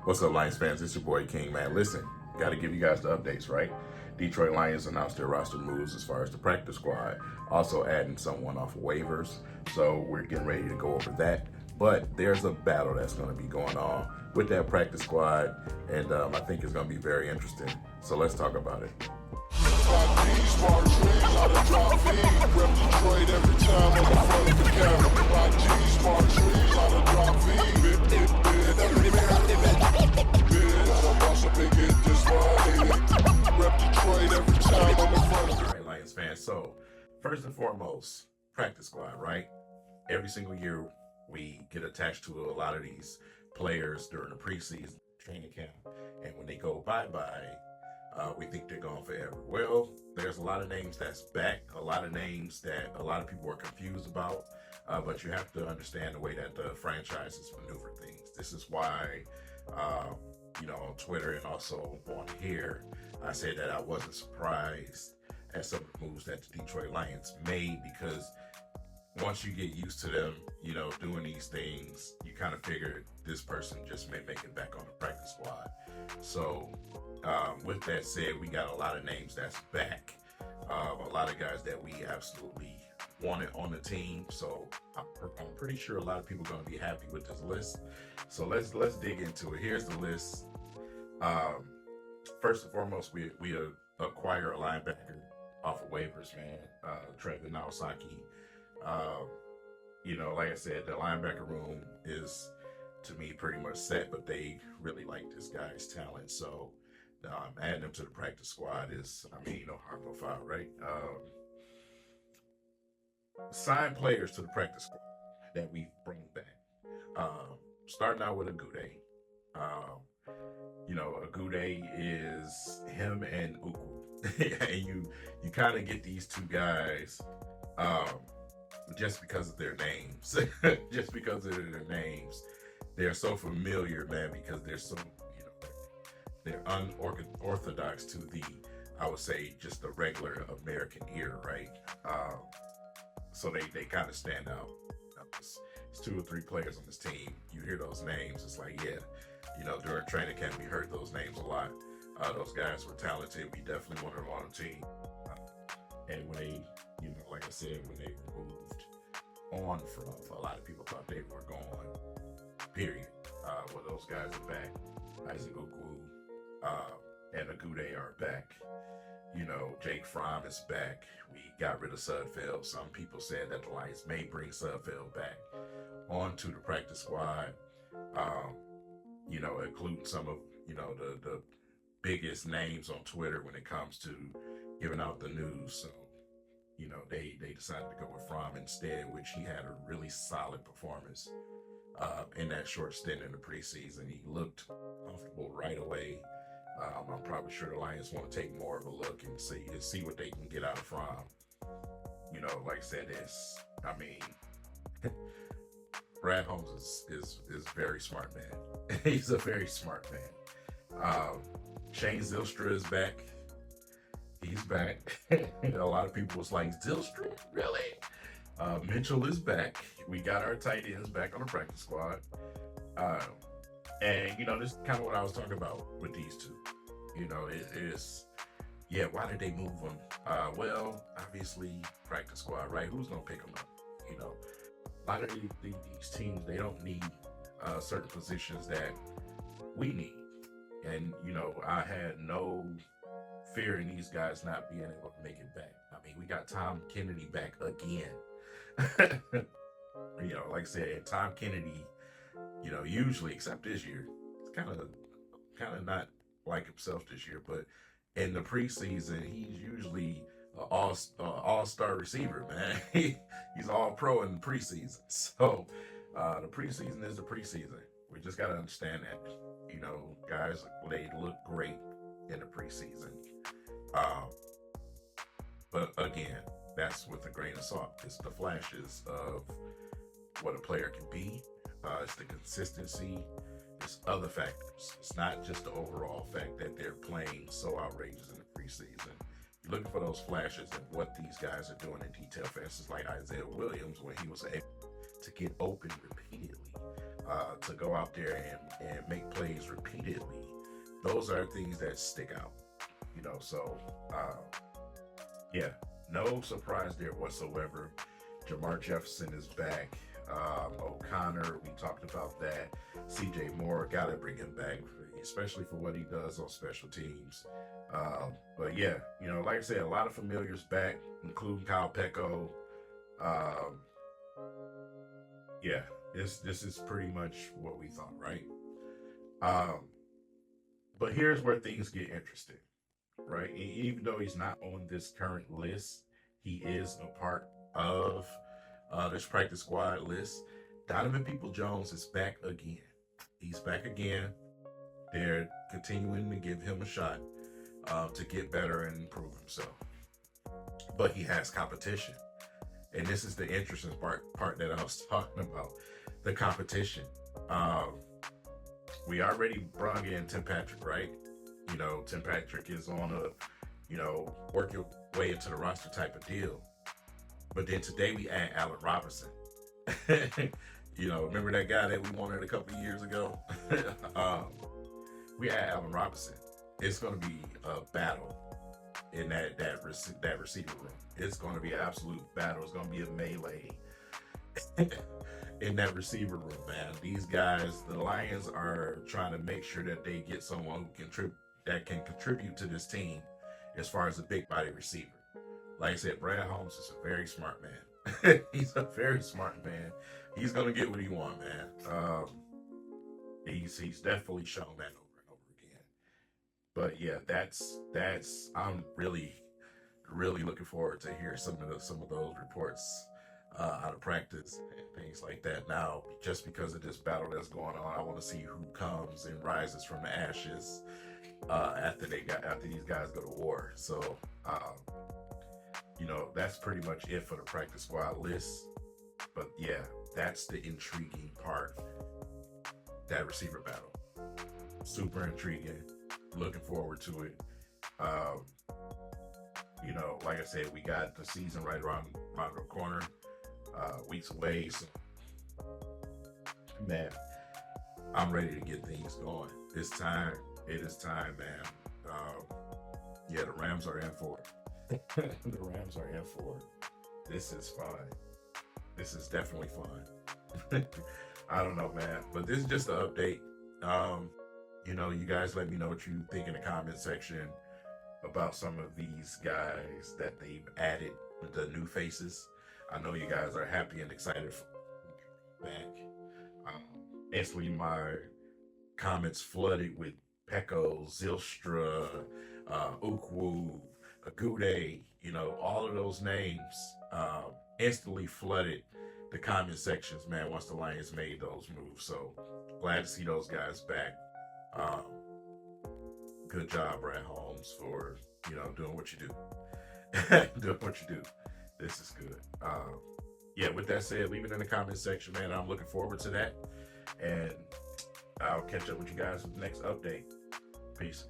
What's up, Lions fans? It's your boy King, man. Listen, got to give you guys the updates, right? Detroit Lions announced their roster moves as far as the practice squad, also adding someone off of waivers. So we're getting ready to go over that. But there's a battle that's going to be going on with that practice squad, and I think it's going to be very interesting. So let's talk about it. Lions fans. So first and foremost, practice squad, right? Every single year we get attached to a lot of these players during the preseason training camp, and when they go bye-bye, we think they're gone forever. Well, there's a lot of names that's back, a lot of names that a lot of people are confused about, but you have to understand the way that the franchises maneuver things. This is why, on Twitter and also on here, I said that I wasn't surprised at some of the moves that the Detroit Lions made, because once you get used to them, doing these things, you kind of figure this person just may make it back on the practice squad. So with that said, we got a lot of names that's back, a lot of guys that we absolutely wanted on the team. So I'm pretty sure a lot of people are going to be happy with this list. So let's dig into it. Here's the list. First and foremost, we acquire a linebacker off of waivers, man. Trevor Nawasaki. Like I said, the linebacker room is, to me, pretty much set, but they really like this guy's talent. So adding him to the practice squad is, hard no foul, right? Sign players to the practice squad that we bring back. Starting out with Agude. Agude is him and Uku. And you kind of get these two guys just because of their names. Just because of their names. They're so familiar, man, because they're so, they're unorthodox to the, I would say, just the regular American ear, right? So they kind of stand out. It's 2 or 3 players on this team. You hear those names, it's like, yeah, during training camp, we heard those names a lot. Those guys were talented. We definitely wanted them on the team. And when they, like I said, when they moved on from, a lot of people thought they were gone, period. Well, those guys are back. Isaac Uku and Agude are back. Jake Fromm is back. We got rid of Sudfeld. Some people said that the Lions may bring Sudfeld back onto the practice squad, including some of, the biggest names on Twitter when it comes to giving out the news. So, they decided to go with Fromm instead, which he had a really solid performance in that short stint in the preseason. He looked comfortable right away. I'm probably sure the Lions want to take more of a look and see what they can get out of Fromm. Like I said, Brad Holmes is very smart, man. He's a very smart man. Shane Zylstra is back. He's back. A lot of people was like, Zylstra? Really? Mitchell is back. We got our tight ends back on the practice squad. And this is kind of what I was talking about with these two. It is, why did they move them? Well, obviously, practice squad, right? Who's going to pick them up? A lot of these teams, they don't need certain positions that we need. And, I had no fear in these guys not being able to make it back. We got Tom Kennedy back again. Like I said, Tom Kennedy, usually, except this year, it's kind of not like himself this year, but in the preseason, he's usually an all-star receiver, man. He's all pro in the preseason. So the preseason is the preseason. We just got to understand that, guys, they look great in the preseason. But again, that's with a grain of salt. It's the flashes of what a player can be. It's the consistency. It's other factors. It's not just the overall fact that they're playing so outrageous in the preseason. You're looking for those flashes of what these guys are doing in detail. For instance, like Isaiah Williams, when he was able to get open repeatedly, to go out there and make plays repeatedly. those are things that stick out, So, yeah, no surprise there whatsoever. Jamar Jefferson is back. O'Connor, we talked about that. CJ Moore, got to bring him back, especially for what he does on special teams. But yeah, like I said, a lot of familiars back, including Kyle Peko. Yeah, this is pretty much what we thought, right? But here's where things get interesting, right? Even though he's not on this current list, he is a part of this practice squad list. Donovan Peoples-Jones is back again. He's back again. They're continuing to give him a shot to get better and improve himself. But he has competition. And this is the interesting part that I was talking about, the competition. We already brought in Tim Patrick, right? Tim Patrick is on a, work your way into the roster type of deal. But then today we add Allen Robinson. Remember that guy that we wanted a couple of years ago? We add Allen Robinson. It's going to be a battle in that receiver room. It's going to be an absolute battle. It's going to be a melee in that receiver room, man. These guys, the Lions, are trying to make sure that they get someone who can contribute to this team as far as a big body receiver. Like I said, Brad Holmes is a very smart man. He's a very smart man. He's gonna get what he wants, man. He's definitely shown that over and over again. But yeah, that's I'm really looking forward to hear some of those reports out of practice and things like that. Now, just because of this battle that's going on, I want to see who comes and rises from the ashes after these guys go to war. So, that's pretty much it for the practice squad list. But yeah, that's the intriguing part. That receiver battle, super intriguing. Looking forward to it. Like I said, we got the season right around the corner. Weeks away, so man, I'm ready to get things going. It's time. It is time, man. Yeah, the Rams are in for it. The Rams are in for it. This is fun. This is definitely fun. I don't know, man, but this is just an update. You guys let me know what you think in the comment section about some of these guys that they've added, the new faces. I know you guys are happy and excited for back. Instantly, my comments flooded with Peko, Zylstra, Ukwu, Agude, all of those names instantly flooded the comment sections, man, once the Lions made those moves. So glad to see those guys back. Good job, Brad Holmes, for, doing what you do. Doing what you do. This is good. Yeah, with that said, leave it in the comment section, man. I'm looking forward to that. And I'll catch up with you guys with the next update. Peace.